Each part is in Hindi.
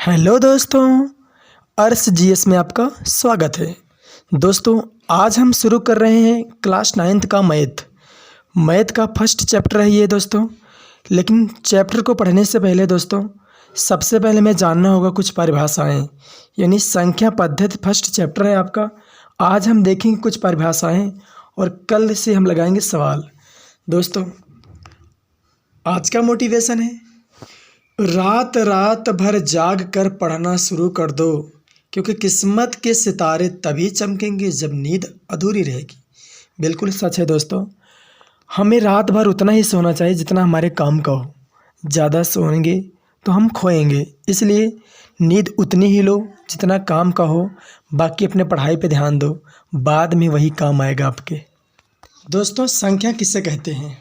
हेलो दोस्तों, अर्स जीएस में आपका स्वागत है। दोस्तों, आज हम शुरू कर रहे हैं क्लास 9th का मैथ का फर्स्ट चैप्टर है ये दोस्तों। लेकिन चैप्टर को पढ़ने से पहले दोस्तों, सबसे पहले हमें जानना होगा कुछ परिभाषाएं, यानी संख्या पद्धति फर्स्ट चैप्टर है आपका। आज हम देखेंगे कुछ परिभाषाएं और कल से हम लगाएंगे सवाल। दोस्तों, आज का मोटिवेशन है, रात रात भर जाग कर पढ़ना शुरू कर दो, क्योंकि किस्मत के सितारे तभी चमकेंगे जब नींद अधूरी रहेगी। बिल्कुल सच है दोस्तों, हमें रात भर उतना ही सोना चाहिए जितना हमारे काम का हो। ज़्यादा सोएंगे तो हम खोएंगे, इसलिए नींद उतनी ही लो जितना काम का हो। बाकी अपने पढ़ाई पे ध्यान दो, बाद में वही काम आएगा आपके। दोस्तों, संख्या किसे कहते हैं?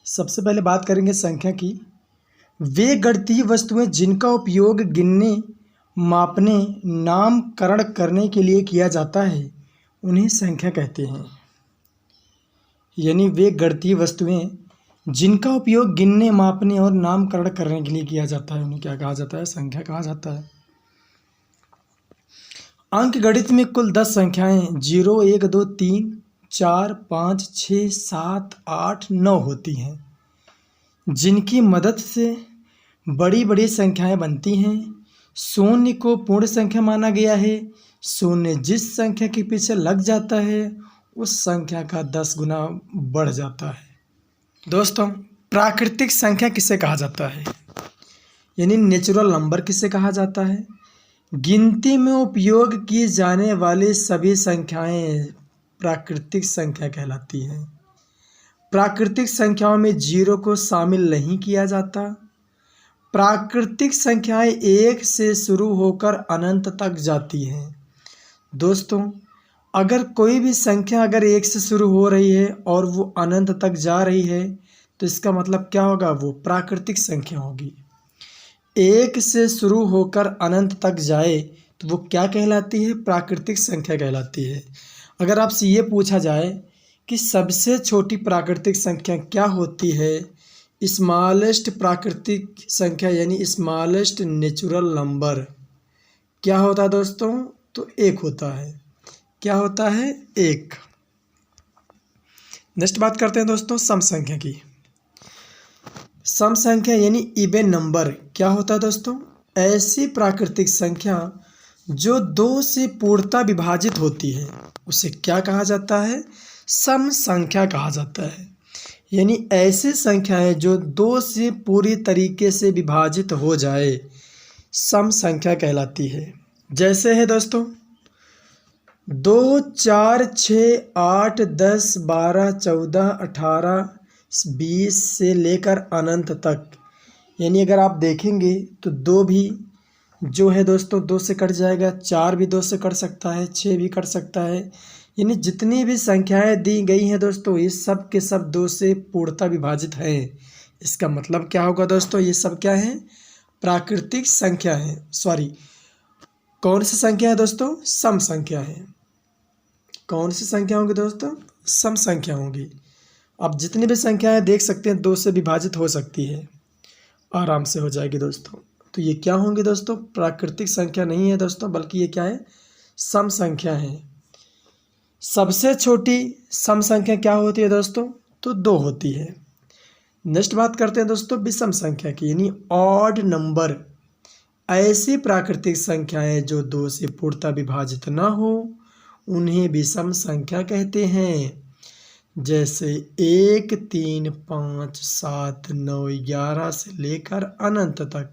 सबसे पहले बात करेंगे संख्या की। वे गणितीय वस्तुएं जिनका उपयोग गिनने, मापने, नामकरण करने के लिए किया जाता है, उन्हें संख्या कहते हैं। यानी वे गणितीय वस्तुएं जिनका उपयोग गिनने, मापने और नामकरण करने के लिए किया जाता है, उन्हें क्या कहा जाता है? संख्या कहा जाता है। अंक गणित में कुल 10 संख्याएं 0, 1, 2, 3, 4, 5, 6, 7, 8, 9 होती हैं, जिनकी मदद से बड़ी बड़ी संख्याएं बनती हैं। शून्य को पूर्ण संख्या माना गया है। शून्य जिस संख्या के पीछे लग जाता है उस संख्या का 10 गुना बढ़ जाता है। दोस्तों, प्राकृतिक संख्या किसे कहा जाता है? यानी नेचुरल नंबर किसे कहा जाता है? गिनती में उपयोग की जाने वाली सभी संख्याएं प्राकृतिक संख्या कहलाती हैं। प्राकृतिक संख्याओं में 0 को शामिल नहीं किया जाता। प्राकृतिक संख्याएं 1 से शुरू होकर अनंत तक जाती हैं। दोस्तों, अगर कोई भी संख्या अगर 1 से शुरू हो रही है और वो अनंत तक जा रही है, तो इसका मतलब क्या होगा? वो प्राकृतिक संख्या होगी। 1 से शुरू होकर अनंत तक जाए तो वो क्या कहलाती है? प्राकृतिक संख्या कहलाती है। अगर आपसे ये पूछा जाए कि सबसे छोटी प्राकृतिक संख्या क्या होती है, स्मॉलेस्ट प्राकृतिक संख्या यानी स्मॉलेस्ट नेचुरल नंबर क्या होता है दोस्तों? तो 1 होता है। क्या होता है? 1। नेक्स्ट बात करते हैं दोस्तों सम संख्या की। सम संख्या यानी इवन नंबर क्या होता है दोस्तों? ऐसी प्राकृतिक संख्या जो 2 से पूर्णतः विभाजित होती है, उसे क्या कहा जाता है? सम संख्या कहा जाता है। यानी ऐसी संख्याएं जो 2 से पूरी तरीके से विभाजित हो जाए, सम संख्या कहलाती है। जैसे है दोस्तों 2, 4, 6, 8, 10, 12, 14, 18, 20 से लेकर अनंत तक। यानी अगर आप देखेंगे तो 2 भी जो है दोस्तों 2 से कट जाएगा, 4 भी 2 से कट सकता है, 6 भी कट सकता है। यानी जितनी भी संख्याएं दी गई हैं दोस्तों, ये सब के सब 2 से पूर्णतः विभाजित हैं। इसका मतलब क्या होगा दोस्तों? ये सब क्या है? प्राकृतिक संख्या है। कौन सी संख्या है दोस्तों? सम संख्या है। कौन सी संख्या होंगी दोस्तों? सम संख्या होंगी। आप जितनी भी संख्याएं देख सकते हैं 2 से विभाजित हो सकती है, आराम से हो जाएगी दोस्तों। तो ये क्या होंगी दोस्तों? प्राकृतिक संख्या नहीं है दोस्तों, बल्कि ये क्या है? सम संख्या है। सबसे छोटी सम संख्या क्या होती है दोस्तों? तो 2 होती है। नेक्स्ट बात करते हैं दोस्तों विषम संख्या की, यानी ऑड नंबर। ऐसी प्राकृतिक संख्याएं जो 2 से पूर्णतः विभाजित ना हो, उन्हें विषम संख्या कहते हैं। जैसे 1, 3, 5, 7, 9, 11 से लेकर अनंत तक।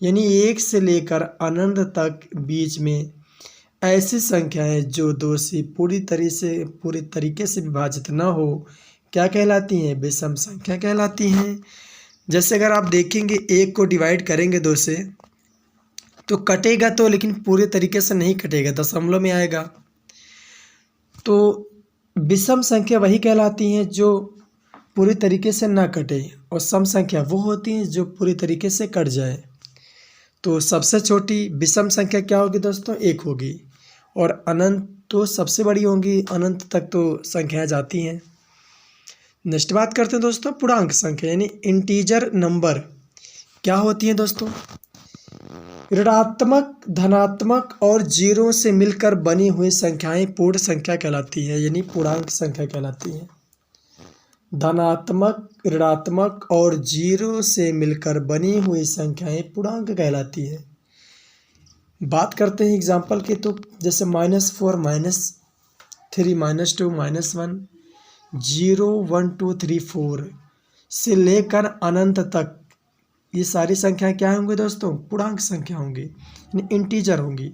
यानी 1 से लेकर अनंत तक बीच में ऐसी संख्याएं जो 2 से पूरी तरीके से विभाजित ना हो, क्या कहलाती हैं? विषम संख्या कहलाती हैं। जैसे अगर आप देखेंगे 1 को डिवाइड करेंगे 2 से तो कटेगा तो, लेकिन पूरे तरीके से नहीं कटेगा, दशमलव में आएगा। तो विषम संख्या वही कहलाती हैं जो पूरी तरीके से ना कटे, और सम संख्या वो होती हैं जो पूरी तरीके से कट जाए। तो सबसे छोटी विषम संख्या क्या होगी दोस्तों? 1 होगी। और अनंत तो सबसे बड़ी होंगी, अनंत तक तो संख्याएं जाती हैं। नेक्स्ट बात करते हैं दोस्तों पूर्णांक संख्या यानी इंटीजर नंबर क्या होती है दोस्तों? ऋणात्मक, धनात्मक और जीरो से मिलकर बनी हुई संख्याएं पूर्ण संख्या कहलाती है, यानी पूर्णांक संख्या कहलाती है। धनात्मक, ऋणात्मक और जीरो से मिलकर बनी हुई संख्याएं पूर्णांक कहलाती है। बात करते हैं एग्जाम्पल की, तो जैसे -4, -3, -2, -1, 0, 1, 2, 3, 4 से लेकर अनंत तक ये सारी संख्याएं क्या होंगी दोस्तों? पूर्णांक संख्या होंगी, यानी इंटीजर होंगी।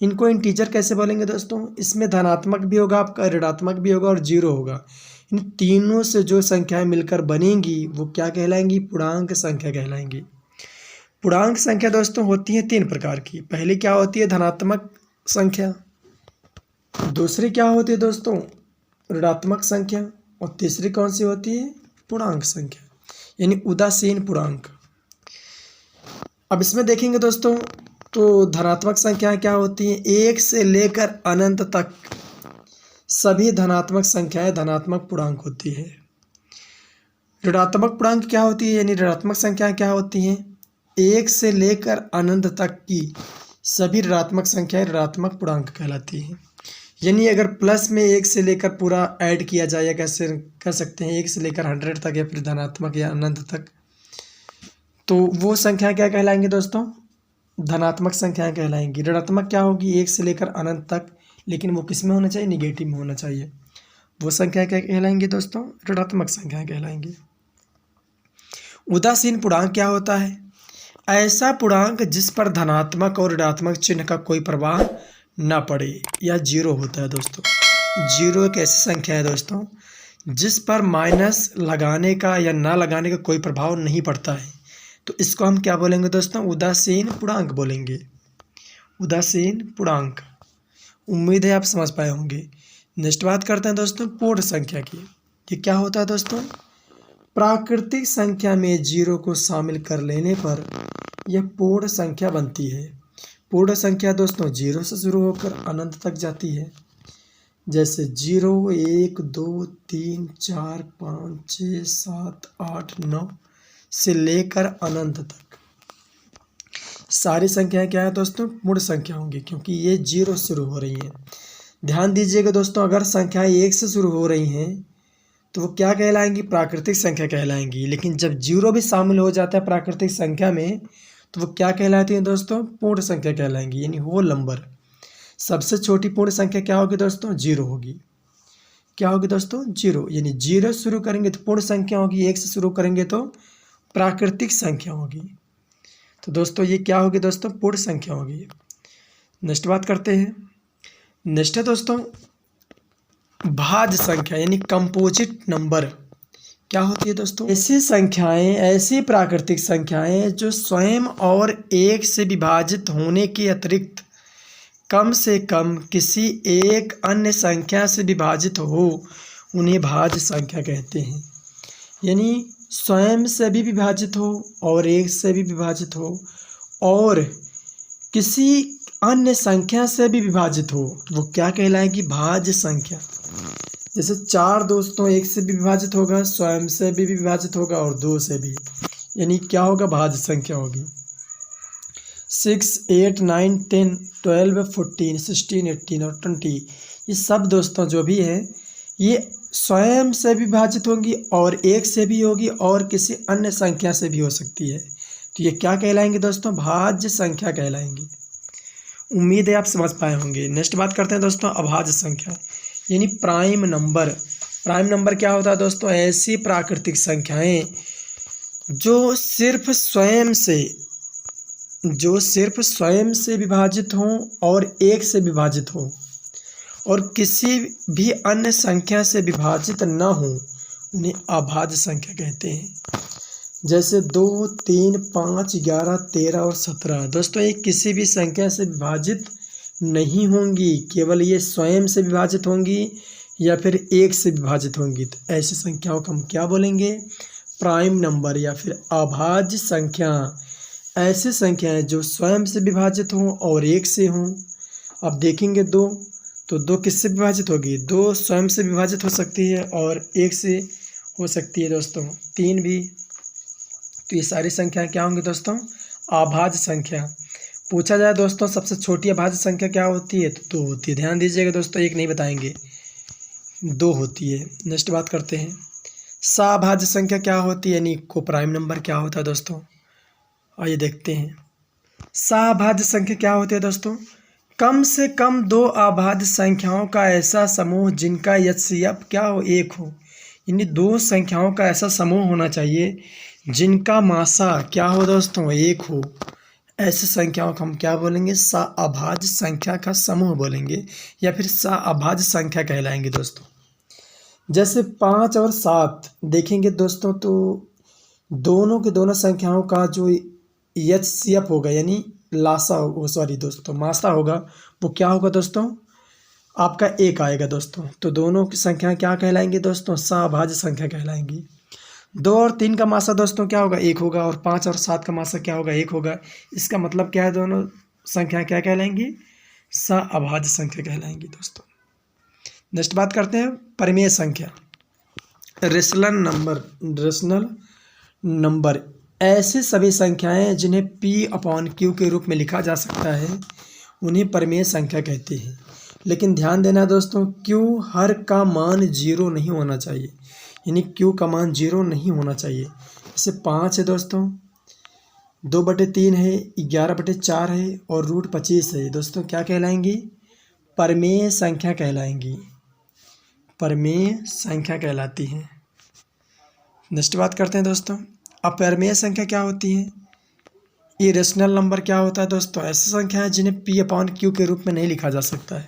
इनको इंटीजर कैसे बोलेंगे दोस्तों? इसमें धनात्मक भी होगा आपका, ऋणात्मक भी होगा और जीरो होगा। इन तीनों से जो संख्याएं मिलकर बनेंगी वो क्या कहलाएंगी? पूर्णांक संख्या कहलाएंगी। पूर्णांक संख्या दोस्तों होती है 3 प्रकार की। पहली क्या होती है? धनात्मक संख्या। दूसरी क्या होती है दोस्तों? ऋणात्मक संख्या। और तीसरी कौन सी होती है? पूर्णांक संख्या, यानी उदासीन पूर्णांक। अब इसमें देखेंगे दोस्तों, तो धनात्मक संख्याएं क्या होती हैं? 1 से लेकर अनंत तक सभी धनात्मक संख्याएं धनात्मक पूर्णांक होती है। ऋणात्मक पूर्णांक क्या होती है? यानी ऋणात्मक संख्याएं क्या होती हैं? 1 से लेकर अनंत तक की सभी ऋणात्मक संख्याएं ऋणात्मक पूर्णांक कहलाती हैं। यानी अगर प्लस में 1 से लेकर पूरा ऐड किया जाए, या कैसे कह सकते हैं 1 से लेकर 100 तक, या फिर धनात्मक या अनंत तक, तो वो संख्या क्या कहलाएंगी दोस्तों? धनात्मक संख्याएं कहलाएंगी। ऋणात्मक क्या होगी? 1 से लेकर अनंत तक, लेकिन वो किस में होना चाहिए? निगेटिव में होना चाहिए। वो संख्या क्या कहलाएंगी दोस्तों? ऋणात्मक संख्याएं कहलाएंगी। उदासीन पूर्णांक क्या होता है? ऐसा पूर्णांक जिस पर धनात्मक और ऋणात्मक चिन्ह का कोई प्रभाव ना पड़े, या जीरो होता है दोस्तों। जीरो एक ऐसी संख्या है दोस्तों जिस पर माइनस लगाने का या ना लगाने का कोई प्रभाव नहीं पड़ता है, तो इसको हम क्या बोलेंगे दोस्तों? उदासीन पूर्णांक बोलेंगे। उदासीन पूर्णांक। उम्मीद है आप समझ पाए होंगे। नेक्स्ट बात करते हैं दोस्तों पूर्ण संख्या की। ये क्या होता है दोस्तों? प्राकृतिक संख्या में जीरो को शामिल कर लेने पर यह पूर्ण संख्या बनती है। पूर्ण संख्या दोस्तों जीरो से शुरू होकर अनंत तक जाती है। जैसे 0, 1, 2, 3, 4, 5, 6, 7, 8, 9 से लेकर अनंत तक सारी संख्याएं क्या है दोस्तों? पूर्ण संख्या होंगी, क्योंकि ये जीरो से शुरू हो रही हैं। ध्यान दीजिएगा दोस्तों, अगर संख्याएं 1 से शुरू हो रही हैं तो वो क्या कहलाएंगी? प्राकृतिक संख्या कहलाएंगी। लेकिन जब जीरो भी शामिल हो जाता है प्राकृतिक संख्या में, तो वो क्या कहलाती हैं दोस्तों? पूर्ण संख्या कहलाएंगी, यानी होल नंबर। सबसे छोटी पूर्ण संख्या क्या होगी दोस्तों? जीरो होगी। क्या होगी दोस्तों? जीरो। यानी जीरो शुरू करेंगे तो पूर्ण संख्या होगी, 1 से शुरू करेंगे तो प्राकृतिक संख्या होगी। तो दोस्तों ये क्या होगी दोस्तों? पूर्ण संख्या होगी। नेक्स्ट बात करते हैं। नेक्स्ट है दोस्तों भाज्य संख्या, यानी कंपोजिट नंबर। क्या होती है दोस्तों? ऐसी संख्याएं, ऐसी प्राकृतिक संख्याएं जो स्वयं और 1 से विभाजित होने के अतिरिक्त कम से कम किसी एक अन्य संख्या से विभाजित हो, उन्हें भाज्य संख्या कहते हैं। यानी स्वयं से भी विभाजित हो और 1 से भी विभाजित हो और किसी अन्य संख्या से भी विभाजित हो, तो वो क्या कहलाएगी? भाज्य संख्या। जैसे 4 दोस्तों 1 से भी विभाजित होगा, स्वयं से भी विभाजित होगा और 2 से भी, यानी क्या होगा? भाज्य संख्या होगी। 6, 8, 9, 10, 12, 14, 16, 18 और 20, ये सब दोस्तों जो भी है ये स्वयं से भी विभाजित होंगी और 1 से भी होगी और किसी अन्य संख्या से भी हो सकती है। तो ये क्या कहलाएंगे दोस्तों? भाज्य संख्या कहलाएंगी। उम्मीद है आप समझ पाए होंगे। नेक्स्ट बात करते हैं दोस्तों अभाज्य संख्या, यानी प्राइम नंबर। प्राइम नंबर क्या होता है दोस्तों? ऐसी प्राकृतिक संख्याएं जो सिर्फ स्वयं से विभाजित हों और 1 से विभाजित हों और किसी भी अन्य संख्या से विभाजित न हो, उन्हें अभाज्य संख्या कहते हैं। जैसे 2, 3, 5, 11, 13 और 17 दोस्तों ये किसी भी संख्या से विभाजित नहीं होंगी, केवल ये स्वयं से विभाजित होंगी या फिर 1 से विभाजित होंगी। तो ऐसी संख्याओं को हम क्या बोलेंगे? प्राइम नंबर या फिर अभाज्य संख्या। ऐसी संख्याएं जो स्वयं से विभाजित हों और 1 से हों। अब देखेंगे 2, तो 2 किससे विभाजित होगी? 2 स्वयं से विभाजित हो सकती है और 1 से हो सकती है दोस्तों, 3 भी। तो ये सारी संख्याएं क्या होंगी दोस्तों? अभाज्य संख्या। पूछा जाए दोस्तों सबसे छोटी अभाज्य संख्या क्या होती है, तो 2 होती है। ध्यान दीजिएगा दोस्तों, एक नहीं बताएंगे, 2 होती है। नेक्स्ट बात करते हैं, सअभाज्य संख्या क्या होती है, यानी को प्राइम नंबर क्या होता है दोस्तों। आइए देखते हैं, सअभाज्य संख्या क्या होती है दोस्तों। कम से कम 2 अभाज्य संख्याओं का ऐसा समूह जिनका एचसीएफ क्या हो, 1 हो। यानी 2 संख्याओं का ऐसा समूह होना चाहिए जिनका मासा क्या हो दोस्तों, 1 हो। ऐसी संख्याओं को हम क्या बोलेंगे, सअभाज्य संख्या का समूह बोलेंगे या फिर सअभाज्य संख्या कहलाएंगे दोस्तों। जैसे 5 और 7 देखेंगे दोस्तों, तो दोनों की दोनों संख्याओं का जो एचसीएफ होगा यानी लासा हो, सॉरी दोस्तों, मासा होगा, वो क्या होगा दोस्तों, आपका 1 आएगा दोस्तों। तो दोनों की संख्या क्या कहलाएंगी दोस्तों, सअभाज्य संख्या कहलाएंगी। 2 और 3 का मासा दोस्तों क्या होगा, 1 होगा, और 5 और 7 का मासा क्या होगा, 1 होगा। इसका मतलब क्या है, दोनों संख्या क्या कहलाएंगी, सअभाज्य संख्या कहलाएंगी दोस्तों। नेक्स्ट बात करते हैं, परिमेय संख्या। रेशनल नंबर ऐसे सभी संख्याएं जिन्हें P/Q के रूप में लिखा जा सकता है उन्हें परिमेय संख्या कहते हैं। लेकिन ध्यान देना दोस्तों, Q हर का मान 0 नहीं होना चाहिए, यानी Q का मान 0 नहीं होना चाहिए। जैसे 5 है दोस्तों, 2/3 है, 11/4 है और √25 है दोस्तों, क्या कहलाएंगी, परिमेय संख्या कहलाएंगी, परिमेय संख्या कहलाती हैं। नेक्स्ट बात करते हैं दोस्तों, अपरिमेय संख्या क्या होती है। इरेशनल नंबर क्या होता है दोस्तों, ऐसी संख्या है जिन्हें P/Q के रूप में नहीं लिखा जा सकता है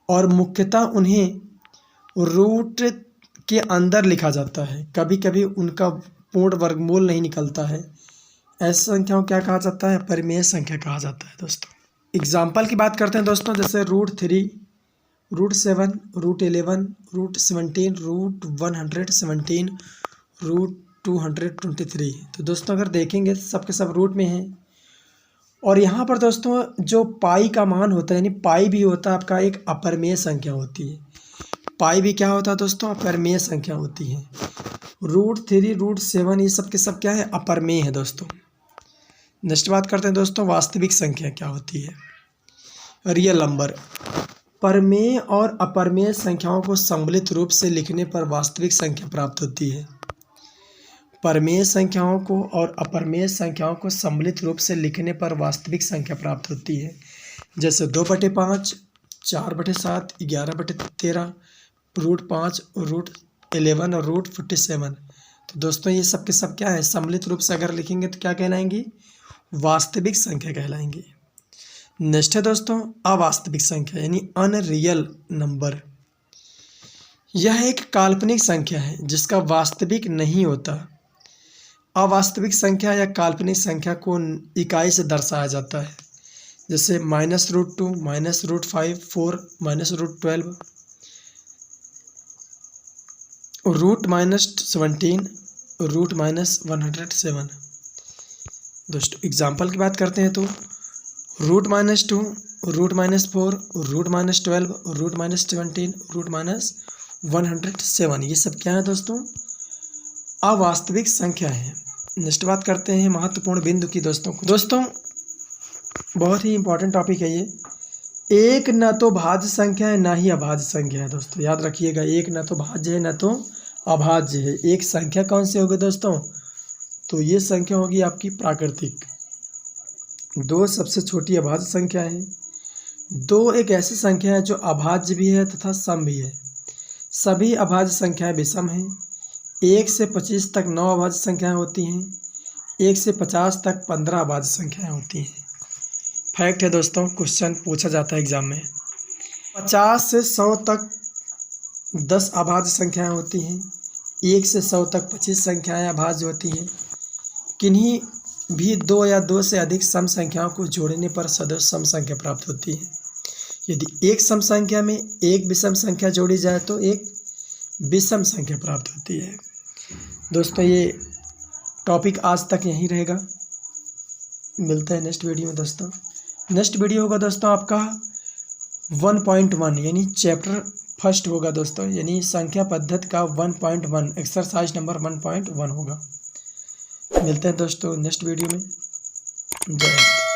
और मुख्यतः उन्हें रूट के अंदर लिखा जाता है, कभी कभी उनका पूर्ण वर्गमूल नहीं निकलता है। ऐसी संख्याओं क्या कहा जाता है, अपरिमेय संख्या कहा जाता है दोस्तों। एग्जाम्पल की बात करते हैं दोस्तों, जैसे √3, √7, √11, √17, √117, √223। तो दोस्तों अगर देखेंगे सबके सब रूट में हैं। और यहाँ पर दोस्तों जो पाई का मान होता है, यानी पाई भी होता है आपका एक अपरिमेय संख्या होती है। पाई भी क्या होता है दोस्तों, अपरिमेय संख्या होती है। √3, √7 ये सब के सब क्या है, अपरिमेय है दोस्तों। नेक्स्ट बात करते हैं दोस्तों, वास्तविक संख्या क्या होती है। रियल नंबर, परिमेय और अपरिमेय संख्याओं को सम्मिलित रूप से लिखने पर वास्तविक संख्या प्राप्त होती है। परिमेय संख्याओं को और अपरिमेय संख्याओं को सम्मिलित रूप से लिखने पर वास्तविक संख्या प्राप्त होती है। जैसे 2/5, 4/7, 11/13, √5, √11 और √47। तो दोस्तों ये सब के सब क्या है, सम्मिलित रूप से अगर लिखेंगे तो क्या कहलाएंगी, वास्तविक संख्या कहलाएंगी। नेक्स्ट है दोस्तों अवास्तविक संख्या यानी अनरियल नंबर। यह एक काल्पनिक संख्या है जिसका वास्तविक नहीं होता। अवास्तविक संख्या या काल्पनिक संख्या को इकाई से दर्शाया जाता है, जैसे -√2, -√5, 4, -√12, √-17, √-107। दोस्तों एग्जाम्पल की बात करते हैं तो √-2, √-4, √-12, √-17, √-107 ये सब क्या है दोस्तों, अवास्तविक संख्या है। नेक्स्ट बात करते हैं महत्वपूर्ण बिंदु की दोस्तों। बहुत ही इंपॉर्टेंट टॉपिक है ये। एक न तो भाज्य संख्या है ना ही अभाज्य संख्या है दोस्तों, याद रखिएगा। एक न तो भाज्य है न तो अभाज्य है। एक संख्या कौन सी होगी दोस्तों, तो ये संख्या होगी आपकी प्राकृतिक। 2 सबसे छोटी अभाज्य संख्या है। 2 एक ऐसी संख्या है जो अभाज्य भी है तथा सम भी है। सभी अभाज्य संख्याएं विषम हैं। 1 से 25 तक 9 अभाज्य संख्याएं होती हैं। 1 से 50 तक 15 अभाज्य संख्याएं होती हैं। फैक्ट है दोस्तों, क्वेश्चन पूछा जाता है एग्जाम में। 50 से 100 तक 10 अभाज्य संख्याएं होती हैं। 1 से 100 तक 25 संख्याएं अभाज्य होती हैं। किन्हीं भी 2 या 2 से अधिक सम संख्याओं को जोड़ने पर सदैव सम संख्या प्राप्त होती है। यदि एक सम संख्या में एक विषम संख्या जोड़ी जाए तो एक विषम संख्या प्राप्त होती है। दोस्तों ये टॉपिक आज तक यहीं रहेगा, मिलता है नेक्स्ट वीडियो में दोस्तों। नेक्स्ट वीडियो होगा दोस्तों आपका 1.1 यानी चैप्टर फर्स्ट होगा दोस्तों, यानी संख्या पद्धति का 1.1 एक्सरसाइज नंबर 1.1 होगा। मिलते हैं दोस्तों नेक्स्ट वीडियो में। जय हिंद।